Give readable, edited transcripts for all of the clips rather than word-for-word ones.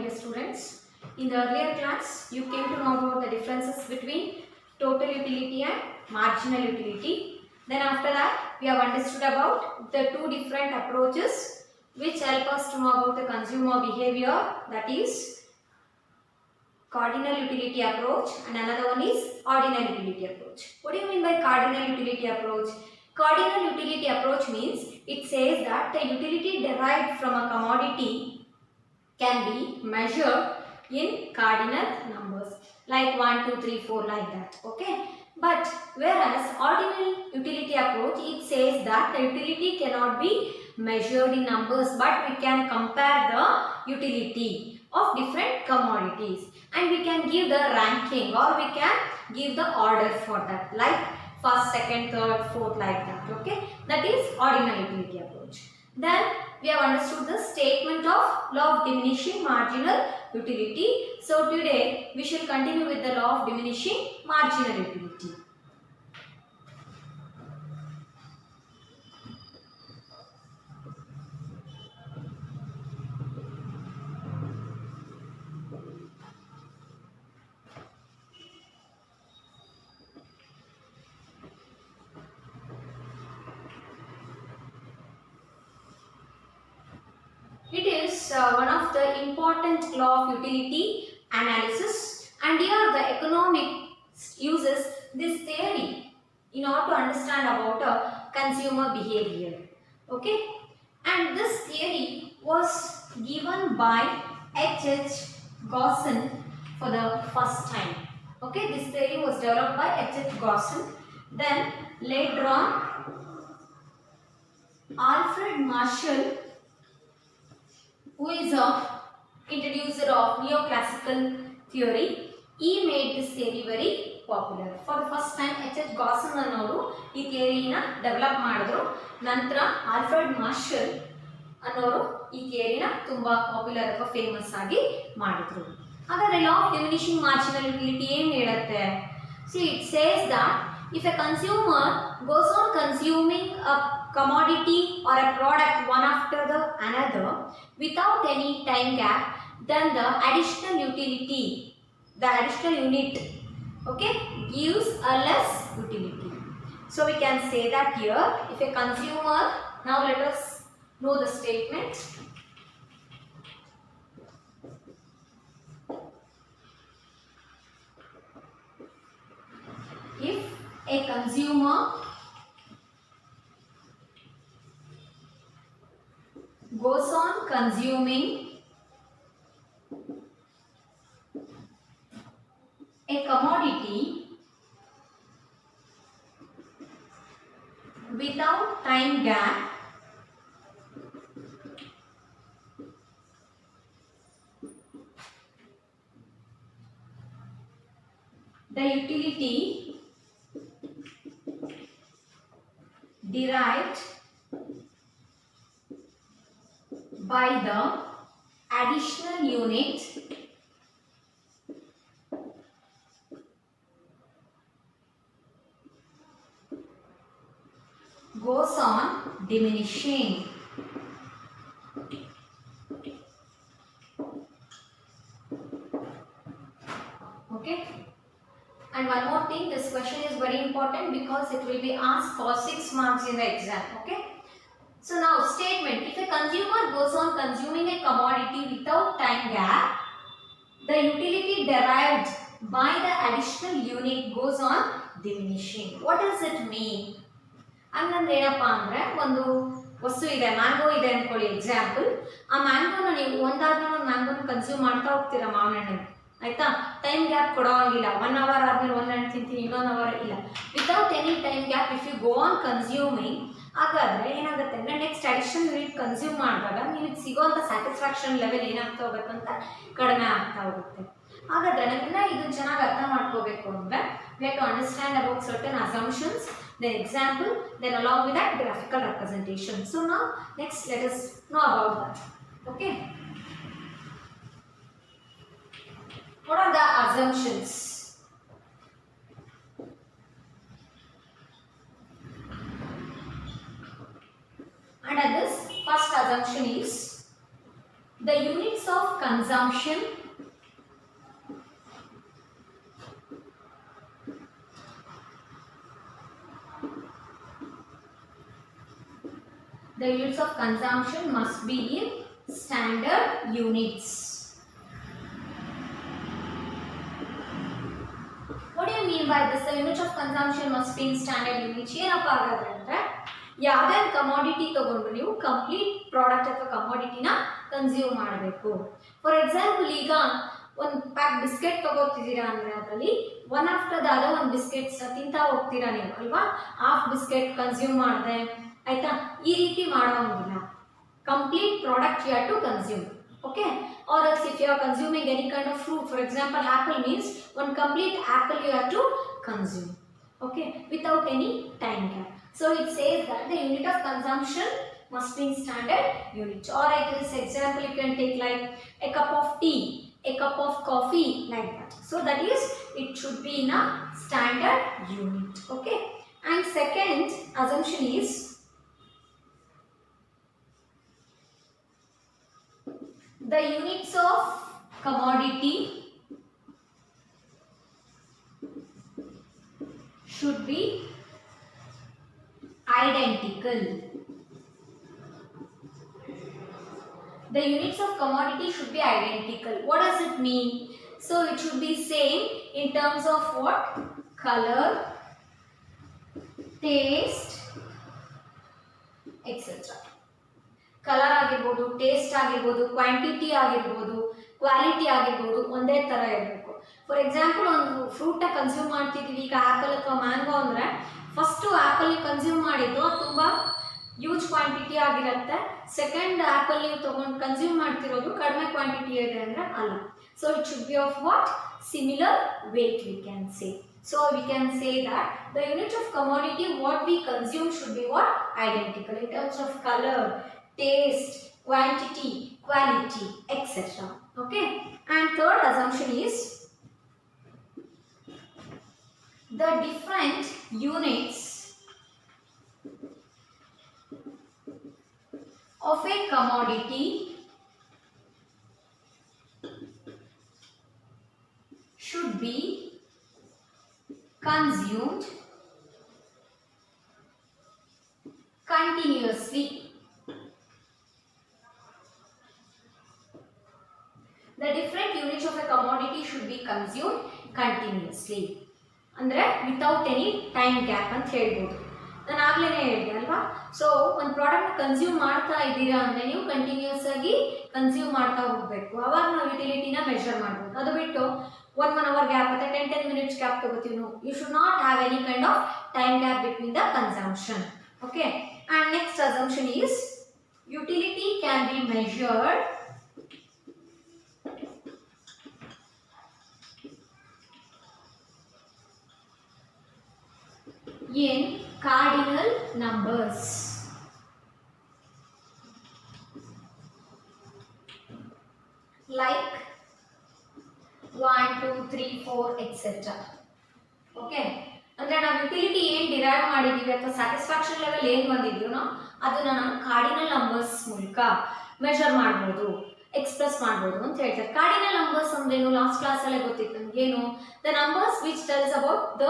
dear students. In the earlier class, you came to know about the differences between total utility and marginal utility. Then after that, we have understood about the two different approaches which help us to know about the consumer behavior, that is cardinal utility approach, and another one is ordinal utility approach. What do you mean by cardinal utility approach? Cardinal utility approach means it says that the utility derived from a commodity can be measured in cardinal numbers like 1, 2, 3, 4 like that. Okay. But whereas ordinal utility approach, it says that the utility cannot be measured in numbers, but we can compare the utility of different commodities and we can give the ranking or we can give the order for that, like first, second, third, fourth like that. Okay, that is ordinal utility approach. Then we have understood the statement of law of diminishing marginal utility. So today we shall continue with the law of diminishing marginal utility. It is one of the important law of utility analysis, and here the economics uses this theory in order to understand about consumer behavior. Okay, and this theory was given by H.H. Gosson for the first time. Okay, this theory was developed by H.H. Gosson. Then later on, Alfred Marshall, who is a introducer of neoclassical theory, he made this theory very popular. For the first time, H.H. Gosson ಅನ್ನೋರು ಈ ಥಿಯರಿನ develop ಮಾಡಿದ್ರು. ನಂತರ Alfred marshal ಅನ್ನೋರು ಈ ಥಿಯರಿನ ತುಂಬಾ popular ಅಥವಾ famous ಆಗಿ ಮಾಡಿದ್ರು. ಹಾಗಾದ್ರೆ ಲಾ ಆಫ್ ಡಿಮಿನಿಷಿಂಗ್ ಮಾರ್ಜಿನಲ್ ಯುಟಿಲಿಟಿ ಏನು ಹೇಳುತ್ತೆ? C it says that if a consumer goes on consuming a commodity or a product one after the another without any time gap, then the additional utility, the additional unit, okay, gives a less utility. So we can say that here, if a consumer, now let us know the statement. If a consumer goes on consuming a commodity without time gap, the utility derived by the additional unit goes on diminishing. Okay. And one more thing, this question is very important because it will be asked for 6 marks in the exam. Okay. So now statement, if a consumer goes on consuming a commodity without time gap, the utility derived by the additional unit goes on diminishing. What does it mean? ಹಂಗಂದ್ರೆ ಏನಪ್ಪಾ ಅಂದ್ರೆ ಒಂದು ವಸ್ತು ಇದೆ, mango ಇದೆ ಅನ್ಕೊಳ್ಳಿ example. ಆ ಮ್ಯಾಂಗೋನ ನೀವು ಒಂದಾದ್ಮೇಲೆ ಒಂದು ಮ್ಯಾಂಗೋನ ಕನ್ಸ್ಯೂಮ್ ಮಾಡ್ತಾ ಹೋಗ್ತೀರಾ ಮಾವಿನ ಹಣ್ಣು, ಆಯ್ತಾ? Time gap ಕೊಡೋಂಗಿಲ್ಲ. 1 hour ಆದ್ಮೇಲೆ ಒಂದು ಹಣ್ಣು ತಿಂತೀನಿ, ಇನ್ನೊಂದು ಅವರ್ ಇಲ್ಲ. Without any time gap if you go on consuming, ಹಾಗಾದ್ರೆ ಏನಾಗುತ್ತೆ ಅಂದ್ರೆ ನೆಕ್ಸ್ಟ್ ಅಡಿಷನಲ್ ಯೂನಿಟ್ ಕನ್ಸ್ಯೂಮ್ ಮಾಡಿದಾಗ ನಿಮಗೆ ಸಿಗೋಂಥ ಸ್ಯಾಟಿಸ್ಫ್ಯಾಕ್ಷನ್ ಲೆವೆಲ್ ಏನಾಗ್ತಾ ಹೋಗುತ್ತಂತ ಕಡಿಮೆ ಆಗ್ತಾ ಹೋಗುತ್ತೆ. ಹಾಗಾದ್ರೆ ನಮ್ಮನ್ನ ಇದನ್ನ ಚೆನ್ನಾಗಿ ಅರ್ಥ ಮಾಡ್ಕೋಬೇಕು ಅಂದ್ರೆ we have to understand about certain assumptions, then example, then along with that graphical representation. So now next let us know about that. Okay, what are the assumptions? Under this, first assumption is the units of consumption consumption must be in standard units. What do you mean by this? The unit of consumption must be in standard units. ಏನಪ್ಪ ಹಾಗಾದ್ರೆ ಅಂದ್ರೆ ಯಾವುದೇ commodity ತಗೊಂಡು ನೀವು complete product ಅಥವಾ ಕಮಾಡಿಟಿನ consume ಮಾಡಬೇಕು. For example, ಈಗ ಒಂದು ಪ್ಯಾಕ್ ಬಿಸ್ಕೆಟ್ ತಗೋತಿದ್ದೀರಾ ಅಂದ್ರೆ ಅದರಲ್ಲಿ ಒನ್ ಆಫ್ಟರ್ ದ ಅದರ್ ಒಂದು ಬಿಸ್ಕೆಟ್ಸ್ ತಿಂತಾ ಹೋಗ್ತೀರಾ ನೀವು ಅಲ್ವಾ. ಹಾಫ್ ಬಿಸ್ಕೆಟ್ ಕನ್ಸ್ಯೂಮ್ ಮಾಡಿದೆ ಆಯ್ತಾ, ಈ ರೀತಿ ಮಾಡೋಂಗಿಲ್ಲ. Complete product you have to consume. Okay, or else if you are consuming any kind of fruit, for example apple means one complete apple you have to consume, okay, without any time gap. So it says that the unit of consumption must be in standard units. Or like this example you can take like a cup of tea, a cup of coffee, like that. So that is, it should be in a standard unit. Okay, and second assumption is the units of commodity should be identical. The units of commodity should be identical. What does it mean? So it should be same in terms of what? Color, taste, etc. Colour ಆಗಿರ್ಬೋದು, taste ಆಗಿರ್ಬೋದು, quantity ಆಗಿರ್ಬೋದು, quality ಆಗಿರ್ಬೋದು, ಒಂದೇ ಥರ ಇರಬೇಕು. For example, ಒಂದು ಫ್ರೂಟ್ನ consume ಮಾಡ್ತಿದ್ದೀವಿ, ಈಗ ಆ್ಯಪಲ್ ಅಥವಾ ಮ್ಯಾಂಗೋ ಅಂದರೆ ಫಸ್ಟು ಆ್ಯಪಲ್ ಕನ್ಸ್ಯೂಮ್ ಮಾಡಿದ್ದು ಅದು ತುಂಬ ಹ್ಯೂಜ್ ಕ್ವಾಂಟಿಟಿ ಆಗಿರುತ್ತೆ. ಸೆಕೆಂಡ್ ಆ್ಯಪಲ್ ನೀವು ತೊಗೊಂಡು ಕನ್ಸ್ಯೂಮ್ ಮಾಡ್ತಿರೋದು ಕಡಿಮೆ ಕ್ವಾಂಟಿಟಿ ಇದೆ ಅಂದರೆ ಅಲ್ಲ. So it should be of what? Similar weight we can say. So we can say that the unit of commodity what we consume should be what? Identical in terms of color, taste, quantity, quality, etc. Okay, and third assumption is the different units of a commodity should be consumed continuously. The different units of a commodity should be consumed continuously. ಅಂದರೆ without any time gap ಅಂತ ಹೇಳ್ಬೋದು. ನಾನು ಆಗ್ಲೇ ಹೇಳಿದೆ ಅಲ್ವಾ. So ಒಂದು ಪ್ರಾಡಕ್ಟ್ನ consume ಮಾಡ್ತಾ ಇದ್ದೀರಾ ಅಂದರೆ ನೀವು ಕಂಟಿನ್ಯೂಸ್ ಆಗಿ ಕನ್ಸ್ಯೂಮ್ ಮಾಡ್ತಾ ಹೋಗಬೇಕು. ಅವಾಗ ನಾವು ಯುಟಿಲಿಟಿನ ಮೆಷರ್ ಮಾಡ್ಬೋದು. ಅದು ಬಿಟ್ಟು 1 hour ಗ್ಯಾಪ್ ಅಥವಾ 10 minutes ಗ್ಯಾಪ್ ತಗೋತೀವಿ ನಾವು. You should not have any kind of time gap between the consumption. Okay, and next assumption is utility can be measured in cardinal numbers. Like 1, 2, 3, 4, etc. Okay, ಅಂದ್ರೆ ನಾವು utility ಏನು derive ಮಾಡಿದೀವಿ ಅಥವಾ satisfaction level ಏನು ಬಂದಿದೀವೋ ಅದನ್ನ ನಾವು cardinal numbers ಮೂಲಕ measure ಮಾಡ್ಬೋದು, ಎಕ್ಸ್ಪ್ರೆಸ್ ಮಾಡ್ಬೋದು ಅಂತ ಹೇಳ್ತಾರೆ. ಕಾರ್ಡಿನಲ್ ನಂಬರ್ಸ್ ಅಂದ್ರೇನು? ಲಾಸ್ಟ್ ಕ್ಲಾಸಲ್ಲೇ ಗೊತ್ತಿತ್ತು ನಮಗೇನು? The numbers which tells about the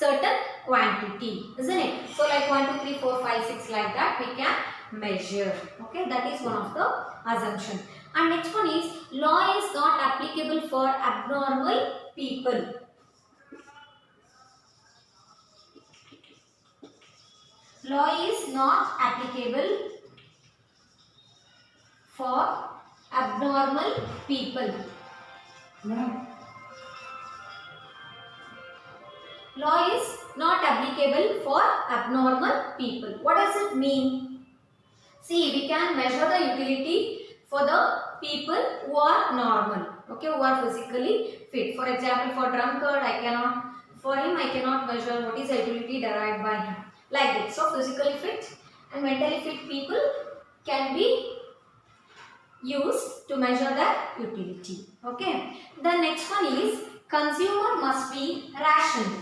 certain quantity, isn't it? So like 1, 2, 3, 4, 5, 6 like that we can measure. Okay, that is one of the assumption. And next one is law is not applicable for abnormal people. Law is not applicable for abnormal people. Law is not applicable for abnormal people. What does it mean? See, we can measure the utility for the people who are normal, okay, who are physically fit. For example, for drunkard, for him I cannot measure what is the utility derived by him. Like this. So physically fit and mentally fit people can be used to measure their utility. Okay. The next one is consumer must be rational.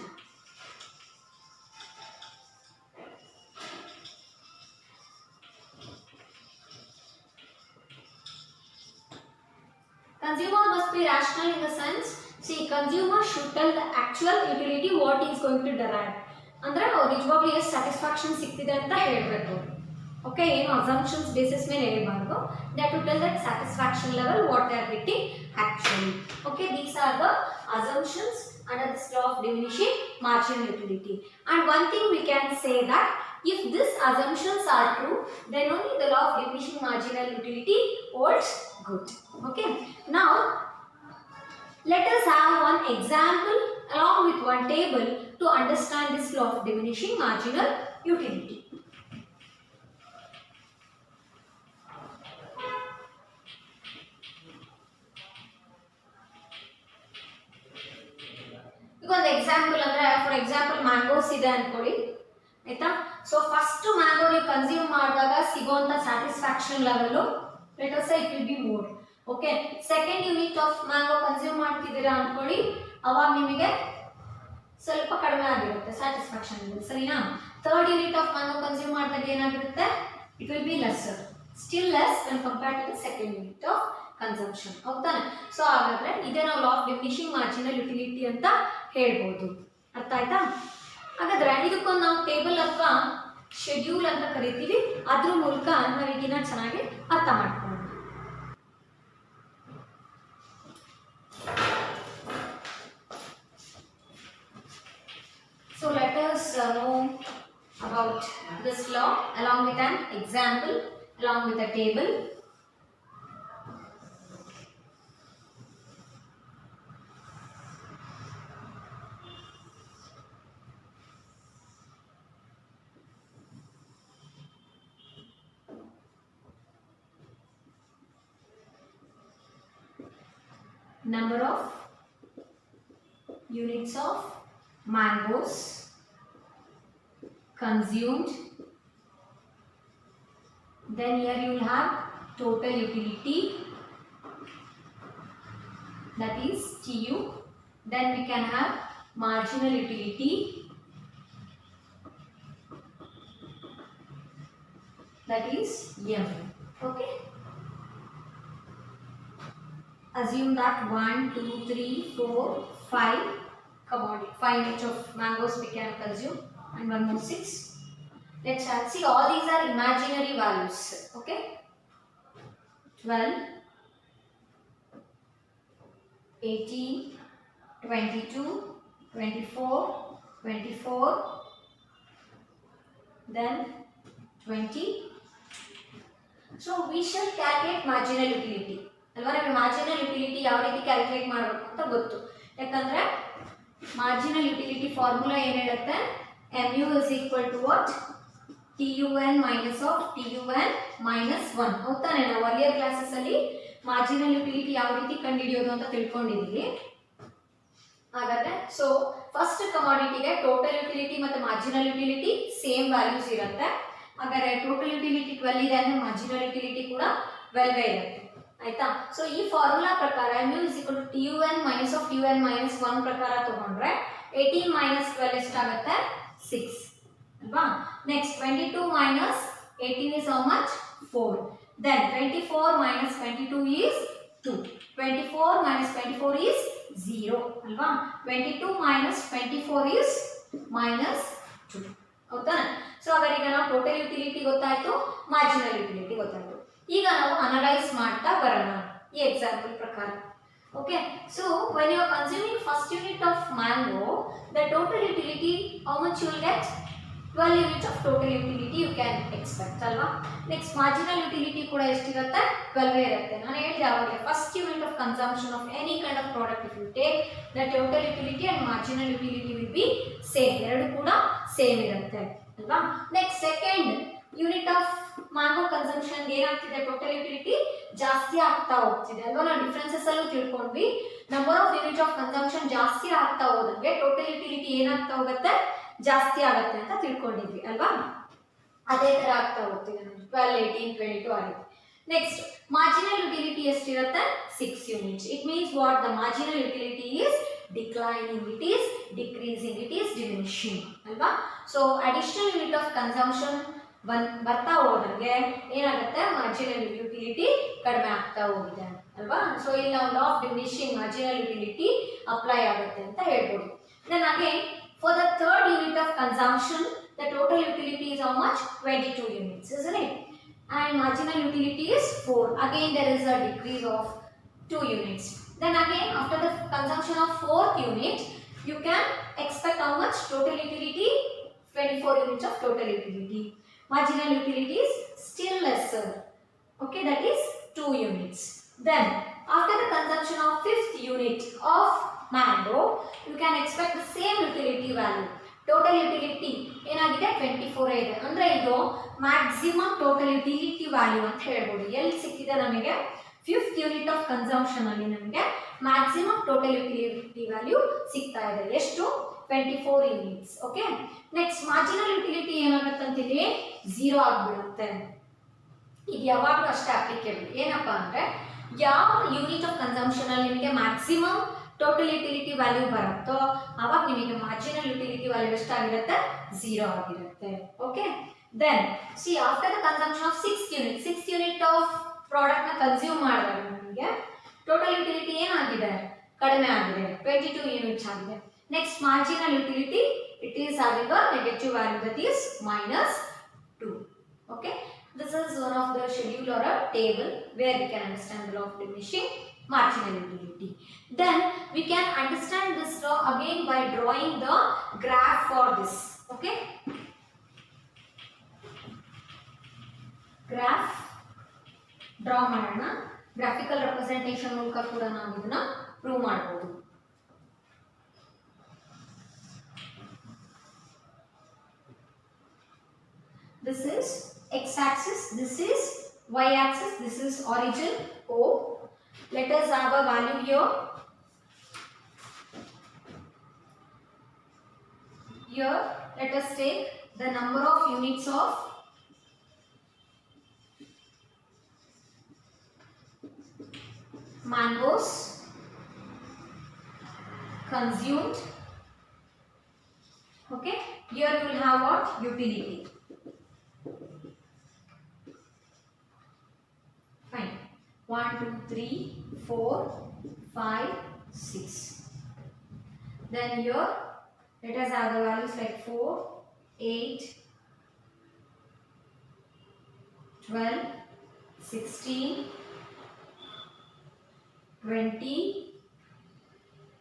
consumer must be rational in the sense, see, consumer should tell the actual utility what he is going to derive. ಅಂದ್ರೆ ಅವ್ರು ನಿಜವಾಗ್ಲೂ ಎಷ್ಟು satisfaction ಸಿಗ್ತಿದೆ ಅಂತ ಹೇಳಬೇಕು. Okay, ಏನು assumptions basis ಮೇಲೆ ಹೇಳ್ಬಾರ್ದು. They have to tell that satisfaction level what they are getting actually. Okay, these are the assumptions under this law of diminishing marginal utility. And one thing we can say that if these assumptions are true, then only the law of diminishing marginal utility holds good. Okay, now let us have one example along with one table to understand this law of diminishing marginal utility. ಈಗ ಒಂದು example ಅಂದ್ರೆ for example mangoes ಇದೆ ಅನ್ಕೊಳ್ಳಿ, ಆಯ್ತಾ. So first mango ನೀವು consume ಮಾಡಿದಾಗ ಸಿಗೋಂತ satisfaction level let us say it will be more. Okay, second unit of mango consume ಮಾಡ್ತಿದ್ದೀರಾ ಅನ್ಕೊಳ್ಳಿ, ಅವಾಗ ನಿಮಗೆ ಸ್ವಲ್ಪ ಕಡಿಮೆ ಆಗಿರುತ್ತೆ ಸ್ಯಾಟಿಸ್ಫ್ಯಾಕ್ಷನ್ ಲೆವೆಲ್, ಸರಿನಾ. Third unit of mango consume ಮಾಡಿದಾಗ ಏನಾಗಿರುತ್ತೆ, it will be lesser, still less when compared to the second unit of consumption. ಹೌದಾನೆ. ಸೊ ಹಾಗಾದ್ರೆ ಇದೇ ನಾವು law of diminishing marginal utility ಅಂತ ಹೇಳ್ಬೋದು. ಅರ್ಥ ಆಯ್ತಾ? ಹಾಗಾದ್ರೆ ಇದಕ್ಕೊಂದು ನಾವು ಟೇಬಲ್ ಅಥವಾ ಶೆಡ್ಯೂಲ್ ಅಂತ ಕರಿತೀವಿ, ಅದ್ರ ಮೂಲಕ ನಾವೀಗಿನ ಚೆನ್ನಾಗಿ ಅರ್ಥ ಮಾಡ್ಕೊಳ್ಳೋಣ. So let us know about this law along with an example, along with a table. Number of units of mangoes consumed, then here you will have total utility, that is TU, then we can have marginal utility, that is M. Okay, assume that 1, 2, 3, 4, 5 commodity, 5 units of mangoes we can consume, and one more 6. Let's see, all these are imaginary values. Okay, 12, 18, 22, 24, 24, then 20. So we shall calculate marginal utility. ಅಲ್ವಾ, ನಮಗೆ marginal utility ಯಾವ ರೀತಿ calculate ಮಾಡಬೇಕು ಅಂತ ಗೊತ್ತು. ಯಾಕಂದ್ರೆ marginal utility formula ಏನು ಹೇಳುತ್ತೆ, mu is equal to what, TUN minus of TUN minus 1. ಹೌದಾನೆ. ನಾವು ಅರ್ಲಿಯರ್ ಕ್ಲಾಸಸ್ ಅಲ್ಲಿ ಮಾರ್ಜಿನಲ್ ಯುಟಿಲಿಟಿ ಯಾವ ರೀತಿ ಕಂಡುಹಿಡಿಯೋದು ಅಂತ ತಿಳ್ಕೊಂಡಿದ್ದೀವಿ. ಹಾಗಾದ್ರೆ ಸೊ ಫಸ್ಟ್ ಕಮಾಡಿಟಿಗೆ ಟೋಟಲ್ ಯುಟಿಲಿಟಿ ಮತ್ತು ಮಾರ್ಜಿನಲ್ ಯುಟಿಲಿಟಿ ಸೇಮ್ ವ್ಯಾಲ್ಯೂಸ್ ಇರುತ್ತೆ. ಹಾಗಾದ್ರೆ ಟೋಟಲ್ ಯುಟಿಲಿಟಿ 12 ಇದೆ ಅಂದ್ರೆ ಮಾರ್ಜಿನಲ್ ಯುಟಿಲಿಟಿ ಕೂಡ 12 ಇರುತ್ತೆ. ಆಯ್ತಾ. ಸೊ ಈ ಫಾರ್ಮುಲಾ ಪ್ರಕಾರ mu is equal to TUN minus of TUN minus 1 ಪ್ರಕಾರ ತಗೊಂಡ್ರೆ 18 minus 12 ಎಷ್ಟಾಗುತ್ತೆ, 6 ಅಲ್ವಾ. Next 22 minus 18 is how much, 4. Then 24 minus 22 is 2. 24 minus 24 is 0 ಅಲ್ವಾ. 22 minus 24 is minus 2. ಹೌದಾ. ಸೊ ಹಾಗಾದ್ರೆ ಈಗ ನಾವು ಟೋಟಲ್ ಯುಟಿಲಿಟಿ ಗೊತ್ತಾಯ್ತು, ಮಾರ್ಜಿನಲ್ ಯುಟಿಲಿಟಿ ಗೊತ್ತಾಯ್ತು. ಈಗ ನಾವು ಅನಲೈಸ್ ಮಾಡ್ತಾ ಬರೋಣ ಈ ಎಕ್ಸಾಂಪಲ್ ಪ್ರಕಾರ. Okay, so when you are consuming first unit of mango, the total utility how much you will get, 12 units of total utility you can expect ಅಲ್ವಾ. Next marginal utility ಕೂಡ ಎಷ್ಟಿರುತ್ತೆ, 12 ಇರುತ್ತೆ. ನಾನು ಹೇಳಿದೆ ಅವಾಗ first unit of consumption of any kind of product if you take, the total utility and marginal utility will be same, ಎರಡು ಕೂಡ same ಇರುತ್ತೆ ಅಲ್ವಾ. Next second unit of mango consumption ಏನಾಗ್ತಿದೆ, ಟೋಟಲ್ ಯುಟಿಲಿಟಿ ಜಾಸ್ತಿ ಆಗ್ತಾ ಹೋಗ್ತಿದೆ ಅಲ್ವಾ. ನಾವು ಡಿಫ್ರೆನ್ಸಸ್ ಅಲ್ಲೂ ತಿಳ್ಕೊಂಡ್ವಿ, number of unit of consumption ಜಾಸ್ತಿ ಆಗ್ತಾ ಹೋದಂಗೆ ಟೋಟಲ್ ಯುಟಿಲಿಟಿ ಏನಾಗ್ತಾ ಹೋಗುತ್ತೆ, ಜಾಸ್ತಿ ಆಗುತ್ತೆ ಅಂತ ತಿಳ್ಕೊಂಡಿದ್ವಿ ಅಲ್ವಾ. ಅದೇ ತರ ಆಗ್ತಾ ಹೋಗ್ತಿದೆ, 12, 18, 22 ಆಗಿದೆ. ನೆಕ್ಸ್ಟ್ ಮಾರ್ಜಿನಲ್ ಯುಟಿಲಿಟಿ ಎಷ್ಟಿರುತ್ತೆ, 6 units. It means what, the marginal utility is declining, it is decreasing, it is diminishing ಅಲ್ವಾ. So additional unit of consumption ಬರ್ತಾ ಹೋದಂಗೆ ಏನಾಗುತ್ತೆ, ಮಾರ್ಜಿನಲ್ ಯುಟಿಲಿಟಿ ಕಡಿಮೆ ಆಗ್ತಾ ಹೋಗಿದೆ. ಅಲ್ವಾ. ಸೊ ಇಲ್ಲಿ ನಾವು law of diminishing marginal utility apply ಆಗುತ್ತೆ ಅಂತ ಹೇಳ್ಬೋದು. Then again for the third unit of consumption the total utility is how much? 22 units, isn't it? And marginal utility is 4. Again there is a decrease of 2 units. Then again after the consumption of 4th unit, you can expect how much? Total utility 24 units of total utility. Marginal utility is still lesser. Okay, that is 2 units. Then after the consumption of 5th unit of mango, you can expect the same utility value. Total utility ಏನಾಗಿದೆ 24 ಇದೆ. ಅಂದರೆ ಇದು maximum total utility value ಅಂತ ಹೇಳ್ಬೋದು. ಎಲ್ಲಿ ಸಿಕ್ಕಿದೆ ನಮಗೆ? 5th unit of consumption ಅಲ್ಲಿ ನಮಗೆ ಮ್ಯಾಕ್ಸಿಮಮ್ ಟೋಟಲ್ ಯುಟಿಲಿಟಿ ವ್ಯಾಲ್ಯೂ ಸಿಗ್ತಾ ಇದೆ. ಎಷ್ಟು? 24 units. Okay, next marginal utility ಏನಾಗುತ್ತೆ ಅಂತ ಇಲ್ಲಿ 0 ಆಗಿಬಿಡುತ್ತೆ. ಇದು ಯಾವಾಗಲೂ ಅಷ್ಟೇ ಅಪ್ಲಿಕೇಬಲ್. ಏನಪ್ಪಾ ಅಂದರೆ ಯಾವ ಯೂನಿಟ್ ಆಫ್ ಕನ್ಸಂಪ್ಷನ್ ಅಲ್ಲಿ ನಿಮಗೆ ಮ್ಯಾಕ್ಸಿಮಮ್ ಟೋಟಲ್ ಯುಟಿಲಿಟಿ ವ್ಯಾಲ್ಯೂ ಬರುತ್ತೋ ಅವಾಗ ನಿಮಗೆ ಮಾರ್ಜಿನಲ್ ಯುಟಿಲಿಟಿ ವ್ಯಾಲ್ಯೂ ಎಷ್ಟಾಗಿರುತ್ತೆ? 0 ಆಗಿರುತ್ತೆ. Okay, then see after the consumption of 6th unit of product ನ ಕನ್ಸ್ಯೂಮ್ ಮಾಡಿದಾಗ ನಮಗೆ ಟೋಟಲ್ ಯುಟಿಲಿಟಿ ಏನಾಗಿದೆ? ಕಡಿಮೆ ಆಗಿದೆ, 22 ಯೂನಿಟ್ಸ್ ಆಗಿದೆ. Next marginal utility it is having a negative value, that is -2. Okay, this is one of the schedule or a table where we can understand the law of diminishing marginal utility. Then we can understand this law again by drawing the graph for this. Okay, graph draw ಮಾಡೋಣ. Graphical representation ಮೂಲಕ ಕೂಡ ನಾವು ಇದನ್ನ prove ಮಾಡಬಹುದು. This is x axis, this is y axis, this is origin O. Let us have a value here. Here let us take the number of units of mangoes consumed. Okay, here you will have what? Utility. Fine. 1, 2, 3, 4, 5, 6. Then here let us have the values like 4, 8, 12, 16, 20,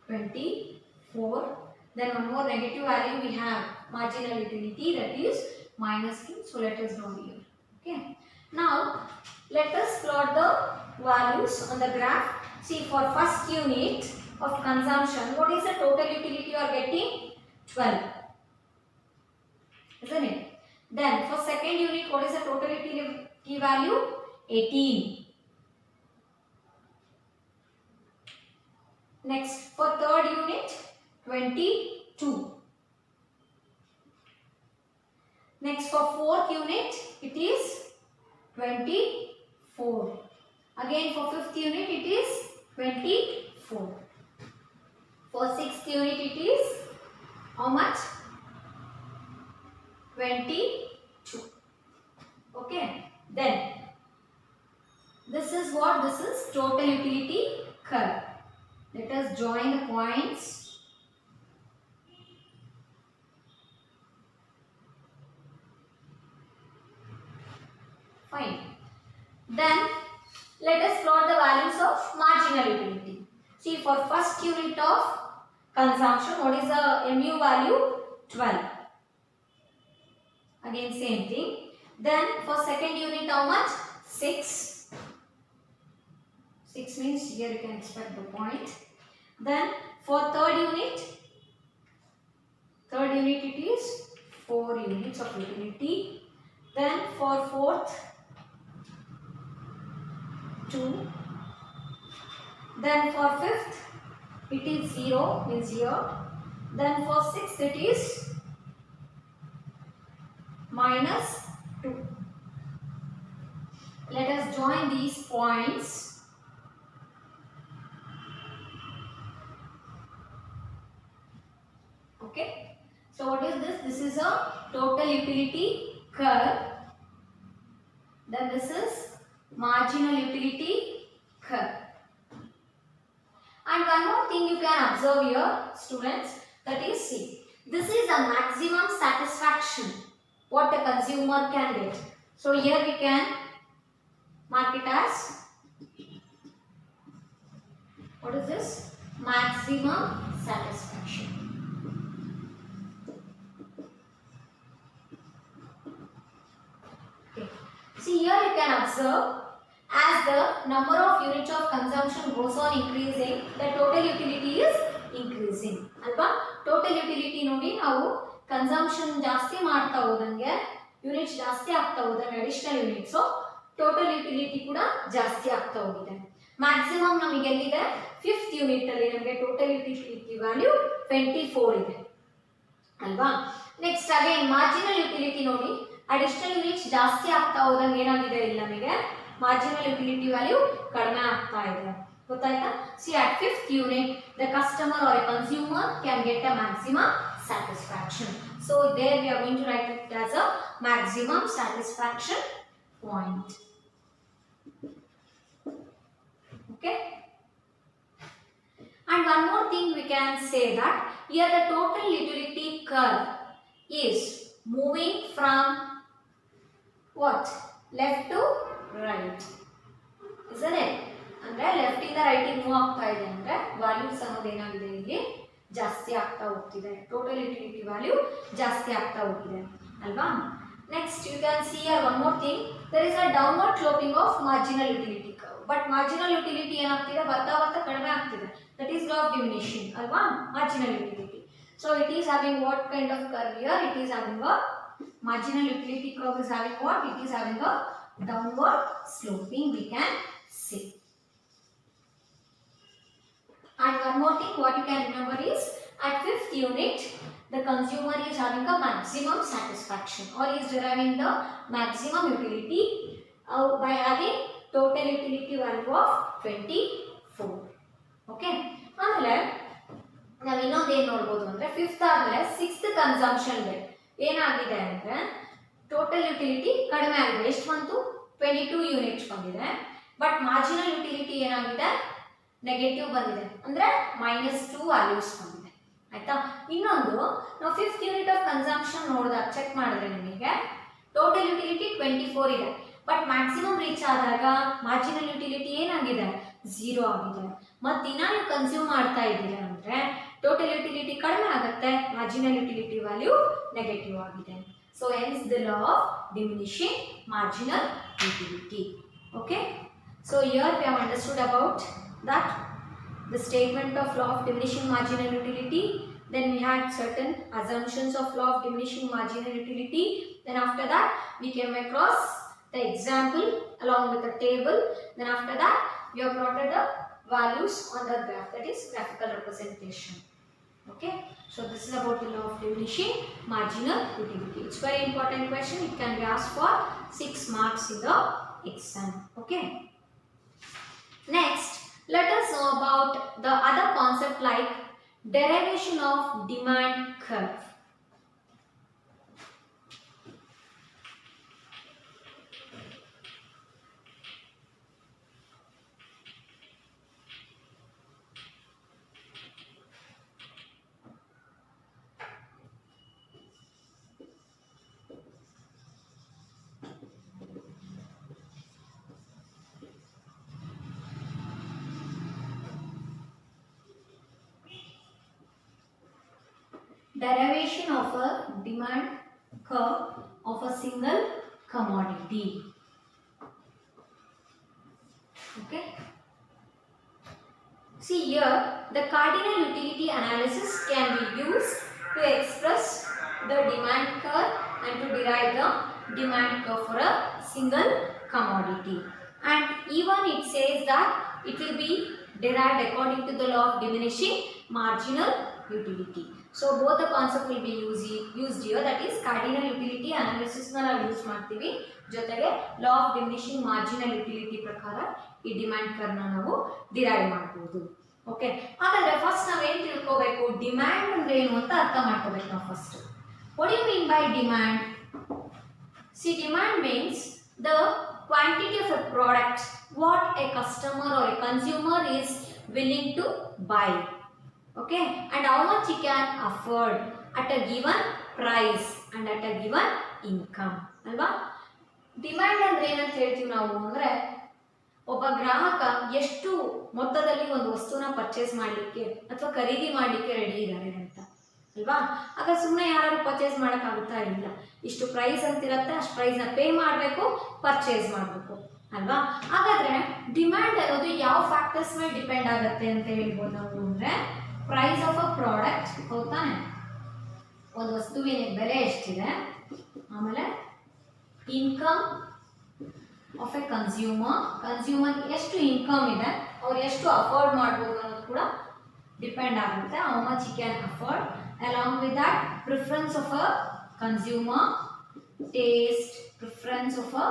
24. Then one more negative value we have marginal utility, that is -2. So let us draw here. Okay. Now let us plot the values on the graph. See, for first unit of consumption, what is the total utility you are getting? 12, isn't it? Then for second unit, what is the total utility value? 18. Next, for third unit, 22. Next, for fourth unit, it is 24. Again, for fifth unit, it is 24. For sixth unit, it is how much? 22. Okay. Then, this is what? This is total utility curve. Let us join the points. Fine. Then let us plot the values of marginal utility. See, for first unit of consumption, what is the mu value? 12. Again same thing. Then for second unit, how much? 6. 6 means here you can expect the point. Then for third unit it is 4 units of utility. Then for fourth, 2. Then for fifth, it is 0, means here. Then for sixth, it is -2. Let us join these points. Okay. So what is this? This is a total utility curve. Then this is marginal utility curve. one more thing you can observe here, students, that is, see, this is a maximum satisfaction what the consumer can get. So here we can mark it as, what is this? Maximum satisfaction. Okay. See, here you can observe, as the number of units of consumption goes on increasing, the total utility is increasing. Alva? Total utility ನೋಡಿ ನಾವು consumption ಜಾಸ್ತಿ ಮಾಡ್ತಾ ಹೋದಂಗೆ units ಜಾಸ್ತಿ ಆಗ್ತಾ ಹೋದಂಗೆ additional units total utility ಕೂಡ ಜಾಸ್ತಿ ಆಗ್ತಾ ಹೋಗಿದೆ. ಮ್ಯಾಕ್ಸಿಮಮ್ ನಮಗೆ ಎಲ್ಲಿದೆ? 5th ಯೂನಿಟ್ ಅಲ್ಲಿ ನಮಗೆ ಟೋಟಲ್ ಯುಟಿಲಿಟಿ ವ್ಯಾಲ್ಯೂ 24 ಇದೆ ಅಲ್ವಾ. ನೆಕ್ಸ್ಟ್ ಅಗೇನ್ ಮಾರ್ಜಿನಲ್ ಯುಟಿಲಿಟಿ ನೋಡಿ, ಅಡಿಷನಲ್ ಯೂನಿಟ್ಸ್ ಜಾಸ್ತಿ ಆಗ್ತಾ ಹೋದಂಗೆ ಏನಾಗಿದೆ ಇಲ್ಲಿ ನಮಗೆ ಮಾರ್ಜಿನಲ್ ಯುಟಿಲಿಟಿ ವ್ಯಾಲ್ಯೂ ಕಡಿಮೆ ಆಗ್ತಾ ಇದೆ. ಗೊತ್ತಾಯ್ತಾ? See at 5th unit the customer or a consumer can get a maximum satisfaction. So there we are going to write it as a maximum satisfaction point. Okay. And one more thing we can say that here the total utility curve is moving from what? Left to right. Isn't it? ಅಂದ್ರೆ left ಇಂದ right ಗೆ move ಆಗ್ತಾ ಇದೆ ಅಂದ್ರೆ values ಅನ್ನೋದು ಏನಾಗಿದೆ ಇಲ್ಲಿ ಜಾಸ್ತಿ ಆಗ್ತಾ ಹೋಗ್ತಿದೆ. ಟೋಟಲ್ ಯುಟಿಲಿಟಿ ವ್ಯಾಲ್ಯೂ ಜಾಸ್ತಿ ಆಗ್ತಾ ಹೋಗಿದೆ ಅಲ್ವಾ. Next you can see here one more thing, there is a downward sloping of marginal utility curve. But marginal utility ಏನಾಗ್ತಿದೆ? ಬರ್ತಾ ಬರ್ತಾ ಕಡಿಮೆ ಆಗ್ತಿದೆ. That is law of diminishing ಅಲ್ವಾ, marginal utility. So it is having what kind of curve here? It is having a marginal utility curve is having what? It is having a downward sloping, we can say. And one more thing what you can remember is, at 5th unit the consumer is having a maximum satisfaction or is deriving the maximum utility by having total utility value of 24. Okay. ಆಮೇಲೆ ನಾವು ಇನ್ನೊಂದು ಏನು ನೋಡ್ಬೋದು ಅಂದರೆ 5th ಆದಮೇಲೆ 6th consumption rate ಏನಾಗಿದೆ ಅಂದರೆ total utility ಕಡಿಮೆ ಆಗಿದೆ. ಎಷ್ಟು ಬಂತು? 22 ಯೂನಿಟ್ಸ್ ಬಂದಿದೆ. ಬಟ್ ಮಾರ್ಜಿನಲ್ ಯುಟಿಲಿಟಿ ಏನಾಗಿದೆ? ನೆಗೆಟಿವ್ ಬಂದಿದೆ, ಅಂದರೆ -2 ವ್ಯಾಲ್ಯೂಸ್ ಬಂದಿದೆ. ಆಯ್ತಾ? ಇನ್ನೊಂದು ನಾವು 5th ಯೂನಿಟ್ ಆಫ್ ಕನ್ಸಂಪ್ಷನ್ ನೋಡಿದಾಗ ಚೆಕ್ ಮಾಡಿದ್ರೆ ನಿಮಗೆ ಟೋಟಲ್ ಯುಟಿಲಿಟಿ 24 ಇದೆ. ಬಟ್ ಮ್ಯಾಕ್ಸಿಮಮ್ ರೀಚ್ ಆದಾಗ ಮಾರ್ಜಿನಲ್ ಯುಟಿಲಿಟಿ ಏನಾಗಿದೆ? 0 ಆಗಿದೆ. ಮತ್ತು ದಿನ ನೀವು ಕನ್ಸ್ಯೂಮ್ ಮಾಡ್ತಾ ಇದ್ದೀರಾ ಅಂದರೆ ಟೋಟಲ್ ಯುಟಿಲಿಟಿ ಕಡಿಮೆ ಆಗುತ್ತೆ, ಮಾರ್ಜಿನಲ್ ಯುಟಿಲಿಟಿ ವ್ಯಾಲ್ಯೂ ನೆಗೆಟಿವ್ ಆಗಿದೆ. So hence the law of diminishing marginal utility. Okay. So here we have understood about that the statement of law of diminishing marginal utility. Then we had certain assumptions of law of diminishing marginal utility. Then after that we came across the example along with the table. Then after that we have plotted the values on the graph, that is graphical representation. Okay. So this is about the law of diminishing marginal utility. It's very important question. It can be asked for 6 marks in the exam. Okay. Next, let us know about the other concept like derivation of demand curve. Derivation of a demand curve of a single commodity. Okay. See here, the cardinal utility analysis can be used to express the demand curve and to derive the demand curve for a single commodity. And even it says that it will be derived according to the law of diminishing marginal utility. So both the concept will be used here, that is cardinal utility analysis na ನಾವು use ಮಾಡ್ತೀವಿ, ಜೊತೆಗೆ law of diminishing marginal utility ಪ್ರಕಾರ ಈ demand curve ನ ನಾವು derive ಮಾಡಬಹುದು. Okay. ಹಾಗಾದ್ರೆ first ನಾವು ಏನು ತಿಳ್ಕೋಬೇಕು? ಡಿಮ್ಯಾಂಡ್ ಅಂದ್ರೆ ಏನು ಅಂತ ಅರ್ಥ ಮಾಡ್ಕೋಬೇಕು ನಾವು first. What do you mean by demand? See, demand means the quantity of a product what a customer or a consumer is willing to buy. Okay, and how much he can afford at a given price and at a given income. ಅಲ್ವಾ? Demand ಅಂದ್ರೆ ಏನಂತ ಹೇಳ್ತೀವಿ ನಾವು ಅಂದ್ರೆ ಒಬ್ಬ ಗ್ರಾಹಕ ಎಷ್ಟು ಮೊತ್ತದಲ್ಲಿ ಒಂದು ವಸ್ತುನ ಪರ್ಚೇಸ್ ಮಾಡಲಿಕ್ಕೆ ಅಥವಾ ಖರೀದಿ ಮಾಡಲಿಕ್ಕೆ ರೆಡಿ ಇದ್ದಾರೆ ಅಂತ ಅಲ್ವಾ? ಆಗ ಸುಮ್ಮನೆ ಯಾರು ಪರ್ಚೇಸ್ ಮಾಡೋಕ್ಕಾಗುತ್ತಾ? ಇಲ್ಲ. ಇಷ್ಟು ಪ್ರೈಸ್ ಅಂತಿರುತ್ತೆ, ಅಷ್ಟು ಪ್ರೈಸ್ನ ಪೇ ಮಾಡಬೇಕು, ಪರ್ಚೇಸ್ ಮಾಡಬೇಕು ಅಲ್ವಾ? ಹಾಗಾದ್ರೆ ಡಿಮ್ಯಾಂಡ್ ಅನ್ನೋದು ಯಾವ ಫ್ಯಾಕ್ಟರ್ಸ್ ಮೇಲೆ ಡಿಪೆಂಡ್ ಆಗುತ್ತೆ ಅಂತ ಹೇಳ್ಬೋದು ನಾವು ಅಂದ್ರೆ ಪ್ರೈಸ್ ಆಫ್ ಅ ಪ್ರಾಡಕ್ಟ್, ಹೌದಾನೆ? ಒಂದು ವಸ್ತುವಿನ ಬೆಲೆ ಎಷ್ಟಿದೆ, ಆಮೇಲೆ ಇನ್ಕಮ್ ಆಫ್ ಎ ಕನ್ಸ್ಯೂಮರ್ ಎಷ್ಟು ಇನ್ಕಮ್ ಇದೆ, ಅವ್ರು ಎಷ್ಟು ಅಫೋರ್ಡ್ ಮಾಡ್ಬೋದು ಅನ್ನೋದು ಕೂಡ ಡಿಪೆಂಡ್ ಆಗುತ್ತೆ. How much he can afford. Along with that preference of a consumer, taste, preference of a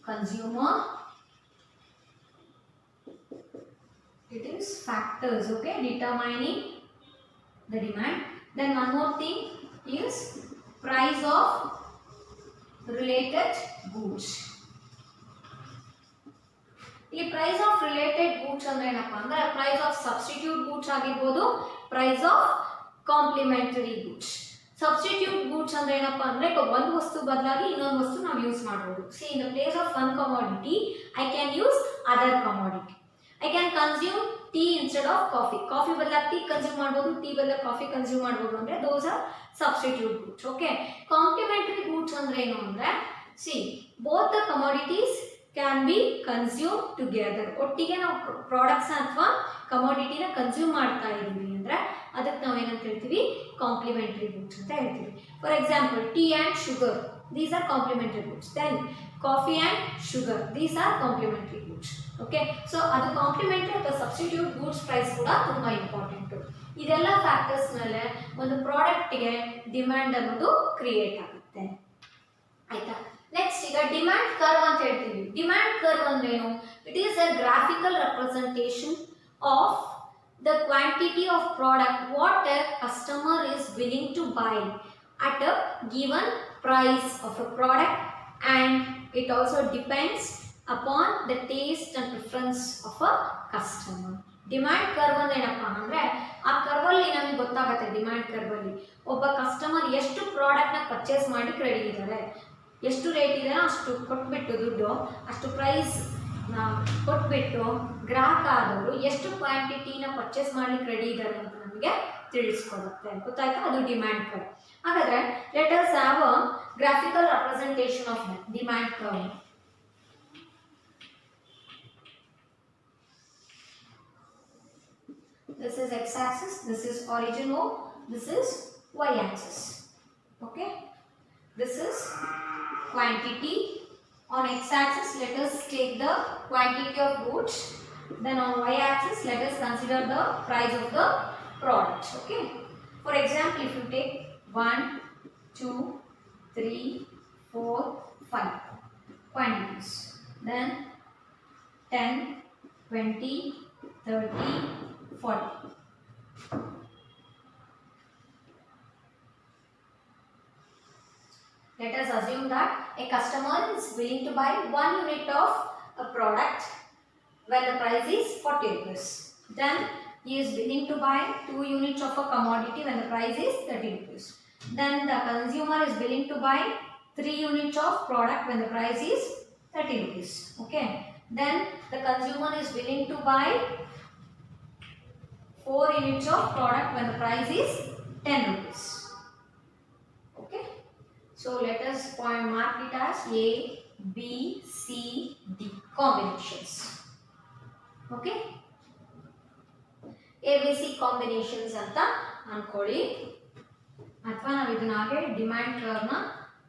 consumer, it is factors, okay, determining the demand. Then one more thing is price of related goods. ಈ price of related goods ಅಂದ್ರೆ ಏನಪ್ಪ ಅಂದ್ರೆ price of substitute goods ಆಗಿರ್ಬೋದು, price of complementary goods. Substitute goods ಅಂದ್ರೆ ಏನಪ್ಪಾ ಅಂದ್ರೆ ಒಂದು ವಸ್ತು ಬದಲಾಗಿ ಇನ್ನೊಂದು ವಸ್ತು ನಾವು ಯೂಸ್ ಮಾಡಬಹುದು. C in the place of one commodity I can use other commodity. I can consume tea instead of coffee. Coffee ಬದಲಾಗಿ ಟೀ ಕನ್ಸ್ಯೂಮ್ ಮಾಡಬಹುದು, ಟೀ ಬದಲಾಗಿ ಕಾಫಿ ಕನ್ಸ್ಯೂಮ್ ಮಾಡಬಹುದು. ಅಂದ್ರೆ those are substitute goods. Okay, complementary goods ಅಂದ್ರೆ ಏನು ಅಂದ್ರೆ C both the commodities can be consume together. ಒಟ್ಟಿಗೆ ನಾವು ಪ್ರಾಡಕ್ಟ್ಸ್ ಅಥವಾ ಕಮೋಡಿಟಿನ ಕನ್ಸ್ಯೂಮ್ ಮಾಡ್ತಾ ಇದ್ದೀವಿ ಅಂದ್ರೆ ಅದಕ್ಕೆ ನಾವು ಏನಂತ ಹೇಳ್ತೀವಿ, ಕಾಂಪ್ಲಿಮೆಂಟರಿ ಗೂಡ್ಸ್ ಅಂತ ಹೇಳ್ತೀವಿ. For example tea and sugar, these are complementary goods. Then coffee and sugar, these are complementary goods. Okay, so ಅದು ಕಾಂಪ್ಲಿಮೆಂಟರಿ ಅಥವಾ ಸಬ್ಸ್ಟಿಟ್ಯೂಟ್ ಗೂಡ್ಸ್ ಪ್ರೈಸ್ ಕೂಡ ತುಂಬ ಇಂಪಾರ್ಟೆಂಟು. ಇದೆಲ್ಲ ಫ್ಯಾಕ್ಟರ್ಸ್ ಮೇಲೆ ಒಂದು ಪ್ರಾಡಕ್ಟ್ಗೆ ಡಿಮ್ಯಾಂಡ್ ಅನ್ನೋದು ಕ್ರಿಯೇಟ್ ಆಗುತ್ತೆ. ಆಯ್ತಾ? ನೆಕ್ಸ್ಟ್ ಈಗ ಡಿಮ್ಯಾಂಡ್ ಕರ್ವ್ ಅಂತ ಹೇಳ್ತೀವಿ. ಡಿಮ್ಯಾಂಡ್ ಕರ್ವ್ ಅಂದ್ರೆ ಏನು? It is a graphical representation of the quantity of product what a customer is willing to buy at a given price of a product, and it also depends upon the taste and preference of a customer. Demand curve ಅಂದ್ರೆ ಏನಪ್ಪ ಅಂದ್ರೆ ಆ curve ಅಲ್ಲಿ ನಮಗೆ ಗೊತ್ತಾಗುತ್ತೆ. Demand curve ಅಲ್ಲಿ ಒಬ್ಬ customer ಎಷ್ಟು ಪ್ರಾಡಕ್ಟ್ ನ ಪರ್ಚೇಸ್ ಮಾಡಿ ರೆಡಿ ಇದ್ದಾರೆ, ಎಷ್ಟು ರೇಟ್ ಇದೆ ಅಷ್ಟು ಕೊಟ್ಬಿಟ್ಟು ದುಡ್ಡು ಅಷ್ಟು ಪ್ರೈಸ್ ಕೊಟ್ಬಿಟ್ಟು ಗ್ರಾಹಕ ಆದವರು ಎಷ್ಟು ಕ್ವಾಂಟಿಟಿನ ಪರ್ಚೇಸ್ ಮಾಡ್ಲಿಕ್ಕೆ ರೆಡಿ ಇದ್ದಾರೆ ಅಂತ ನಮಗೆ ತಿಳಿಸ್ಕೊಡುತ್ತೆ. ಗೊತ್ತಾಯ್ತಾ? ಅದು ಡಿಮ್ಯಾಂಡ್ ಕರ್ವ್. ಹಾಗಾದ್ರೆ let us have a graphical representation of demand curve. This is x-axis, this is origin O, this is y-axis. Okay, this is quantity. On x-axis, let us take the quantity of goods. Then on y-axis, let us consider the price of the products. Okay. For example, if you take 1, 2, 3, 4, 5 quantities, then 10, 20, 30, 40. Let us assume that a customer is willing to buy 1 unit of a product when the price is 40 rupees. Then he is willing to buy 2 units of a commodity when the price is 30 rupees. Then the consumer is willing to buy 3 units of product when the price is 30 rupees. Okay. Then the consumer is willing to buy 4 units of product when the price is 10 rupees. So let us mark it as A, B, C, D combinations. Okay? A, B, C combinations ಅಂತ ಅನ್ಕೊಳ್ಳಿ. ಅಥವಾ ನಾವು ಇದನ್ನ ಹಾಗೆ demand ಕರ್ವ್ನ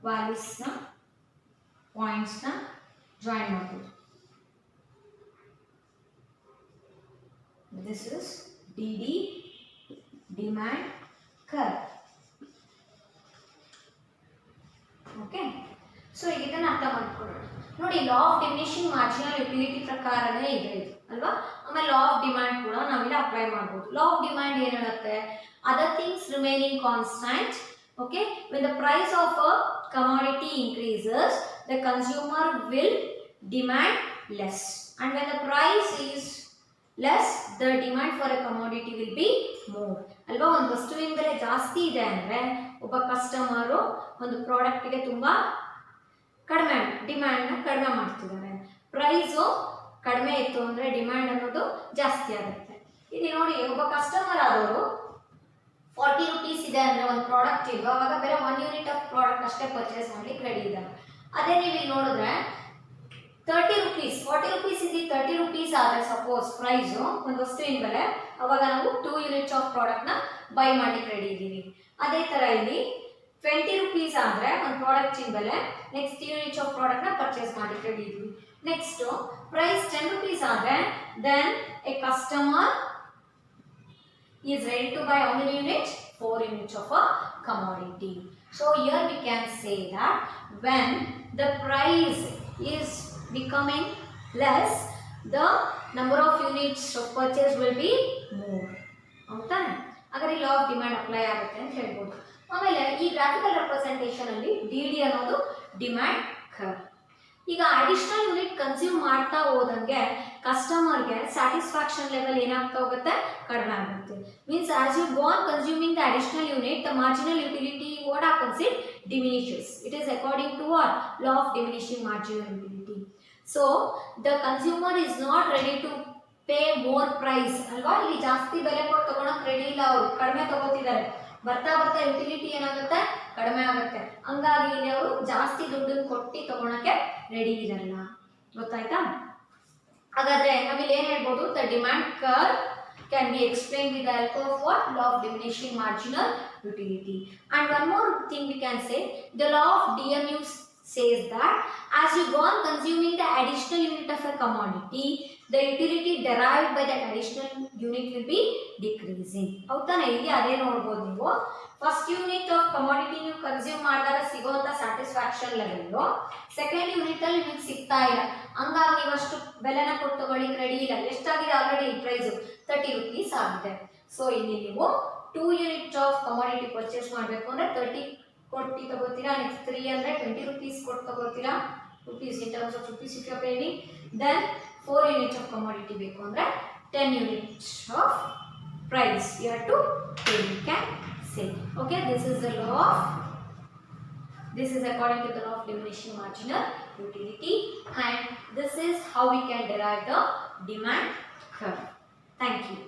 ವ್ಯಾಲ್ಯೂಸ್ನ ಪಾಯಿಂಟ್ಸ್ನ join ಮಾಡ್ಬೋದು. This is DD demand curve. Okay, so ಈಗ ಇದನ್ನ ಅರ್ಥ ಮಾಡ್ಕೊಳ್ಳೋಣ. ನೋಡಿ, ಲಾ ಆಫ್ ಡಿಮಿನಿಷಿಂಗ್ ಮಾರ್ಜಿನಲ್ ಯುಟಿಲಿಟಿ ಪ್ರಕಾರನೇ ಇದೆ ಇದು ಅಲ್ವಾ. ಆಮೇಲೆ ಲಾ ಆಫ್ ಡಿಮ್ಯಾಂಡ್ ಕೂಡ ನಾವಿಲ್ಲಿ ಅಪ್ಲೈ ಮಾಡ್ಬೋದು. ಲಾ ಆಫ್ ಡಿಮ್ಯಾಂಡ್ ಏನು ಹೇಳುತ್ತೆ? Other things remaining constant. Okay, when the price of a commodity increases, the consumer will demand less, and when the price is less the demand for a commodity will be more. ಅಲ್ವಾ, ಒಂದು ವಸ್ತುವಿನ ಬೆಲೆ ಜಾಸ್ತಿ ಇದೆ ಅಂದರೆ ಒಬ್ಬ customer ಒಂದು ಪ್ರಾಡಕ್ಟ್ಗೆ ತುಂಬ ಕಡಿಮೆ ಡಿಮ್ಯಾಂಡ್ನ ಕಡಿಮೆ ಮಾಡ್ತಿದ್ದಾರೆ. ಪ್ರೈಸು ಕಡಿಮೆ ಇತ್ತು ಅಂದರೆ ಡಿಮ್ಯಾಂಡ್ ಅನ್ನೋದು ಜಾಸ್ತಿ ಆಗುತ್ತೆ. ಇಲ್ಲಿ ನೋಡಿ, ಒಬ್ಬ ಕಸ್ಟಮರ್ ಆದವರು 40 rupees ಇದೆ ಅಂದರೆ ಒಂದು ಪ್ರಾಡಕ್ಟ್ ಇದು, ಅವಾಗ ಬೇರೆ 1 unit ಆಫ್ ಪ್ರಾಡಕ್ಟ್ ಅಷ್ಟೇ ಪರ್ಚೇಸ್ ಮಾಡ್ಲಿಕ್ಕೆ ರೆಡಿ ಇದ್ದಾರೆ. ಅದೇ ನೀವು ಇಲ್ಲಿ ನೋಡಿದ್ರೆ 30 rupees 40 rupees ಇಲ್ಲಿ 30 rupees ಆದರೆ ಸಪೋಸ್ ಪ್ರೈಸು ಒಂದು ವಸ್ತುವಿನ ಬೆಲೆ, ಅವಾಗ ನಾವು 2 units ಆಫ್ ಪ್ರಾಡಕ್ಟ್ನ ಬೈ ಮಾಡ್ಲಿಕ್ಕೆ ರೆಡಿ ಇದ್ದೀವಿ. ಅದೇ ಥರ ಇಲ್ಲಿ 20 rupees ಆದರೆ ಒಂದು ಪ್ರಾಡಕ್ಟಿನ ಬೆಲೆ, ನೆಕ್ಸ್ಟ್ ಯೂನಿಟ್ಸ್ ಆಫ್ ಪ್ರಾಡಕ್ಟ್ನ ಪರ್ಚೇಸ್ ಮಾಡ್ಲಿಕ್ಕೆ ರೆಡಿ ಇದ್ದೀವಿ. ನೆಕ್ಸ್ಟ್ ಪ್ರೈಸ್ 10 rupees ಆದರೆ then a customer is ready to buy how many units? 4 units of a commodity. So here we can say that when the price is becoming less, the number of units of purchase will be more. ಹೌದಾ? ಹಾಗಾದ್ರೆ law of demand apply ಆಗುತ್ತೆ ಅಂತ ಹೇಳ್ಬೋದು. ಆಮೇಲೆ ಈ graphical representation ಅಲ್ಲಿ D ಅನ್ನೋದು demand curve. ಈಗ ಅಡಿಷನಲ್ ಯೂನಿಟ್ ಕನ್ಸ್ಯೂಮ್ ಮಾಡ್ತಾ ಹೋದಂಗೆ ಕಸ್ಟಮರ್ಗೆ ಸ್ಯಾಟಿಸ್ಫ್ಯಾಕ್ಷನ್ ಲೆವೆಲ್ ಏನಾಗ್ತಾ ಹೋಗುತ್ತೆ, ಕಡಿಮೆ ಆಗುತ್ತೆ. Means as you go on consuming the additional unit, the marginal utility what happens, it diminishes. It is according to what? Law of diminishing marginal utility. So the consumer is not ready to pay more price ಅಲ್ವಾ. ಇಲ್ಲಿ ಜಾಸ್ತಿ ಬೆಲೆ ಕೊಟ್ಟು ತಗೊಳಕ್ ready ಇಲ್ಲ, ಅವರು ಕಡಿಮೆ ತಗೋತಿದ್ದಾರೆ. ಬರ್ತಾ ಬರ್ತಾ ಯುಟಿಲಿಟಿ ಏನಾಗುತ್ತೆ, ಕಡಿಮೆ ಆಗುತ್ತೆ. ಹಂಗಾಗಿ ಇಲ್ಲಿ ಅವರು ಜಾಸ್ತಿ ದುಡ್ಡನ್ನು ಕೊಟ್ಟು ತಗೊಳಕ್ಕೆ ರೆಡಿ ಇರಲ್ಲ. ಗೊತ್ತಾಯ್ತಾ? ಹಾಗಾದ್ರೆ ನಾವಿಲ್ಲಿ ಏನ್ ಹೇಳ್ಬೋದು, the demand curve can be explained with the help of what? Law of diminishing marginal utility. And one more thing we can say, the law of DMU says that as you go on consuming the additional unit of a commodity, the utility derived by that additional unit will be decreasing. ಹೌದಾನೆ? ಇಲ್ಲಿ ಅದೇ ನೋಡ್ಬೋದು ನೀವು. First unit of commodity ನೀವು consume ಮಾಡಿದಾಗ ಸಿಗೋಂಥ satisfaction level second unit ಅಲ್ಲಿ ನಿಮಗೆ ಸಿಗ್ತಾ ಇಲ್ಲ. ಹಂಗಾಗಿ ನೀವು ಅಷ್ಟು ಬೆಲೆನ ಕೊಟ್ಟು ತಗೊಳ್ಳಿಕ್ಕೆ ರೆಡಿ ಇಲ್ಲ. ಎಷ್ಟಾಗಿದೆ ಆಲ್ರೆಡಿ ಪ್ರೈಸು 30 rupees ಆಗಿದೆ. ಸೊ ಇಲ್ಲಿ ನೀವು 2 units ಆಫ್ ಕಮಾಡಿಟಿ ಪರ್ಚೇಸ್ ಮಾಡಬೇಕು ಅಂದರೆ 30 ಕೊಟ್ಟು ತಗೋತೀರಾ. ನೆಕ್ಸ್ಟ್ 3 ಅಂದರೆ 20 rupees ಕೊಟ್ಟು ತಗೋತೀರಾ. rupees in terms of rupees if you are paying. Then 4 units of commodity ಬೇಕು ಅಂದರೆ 10 units of price you have to pay, you can say. Okay, this is the law of, this is according to the law of diminishing marginal utility, and this is how we can derive the demand curve. Thank you.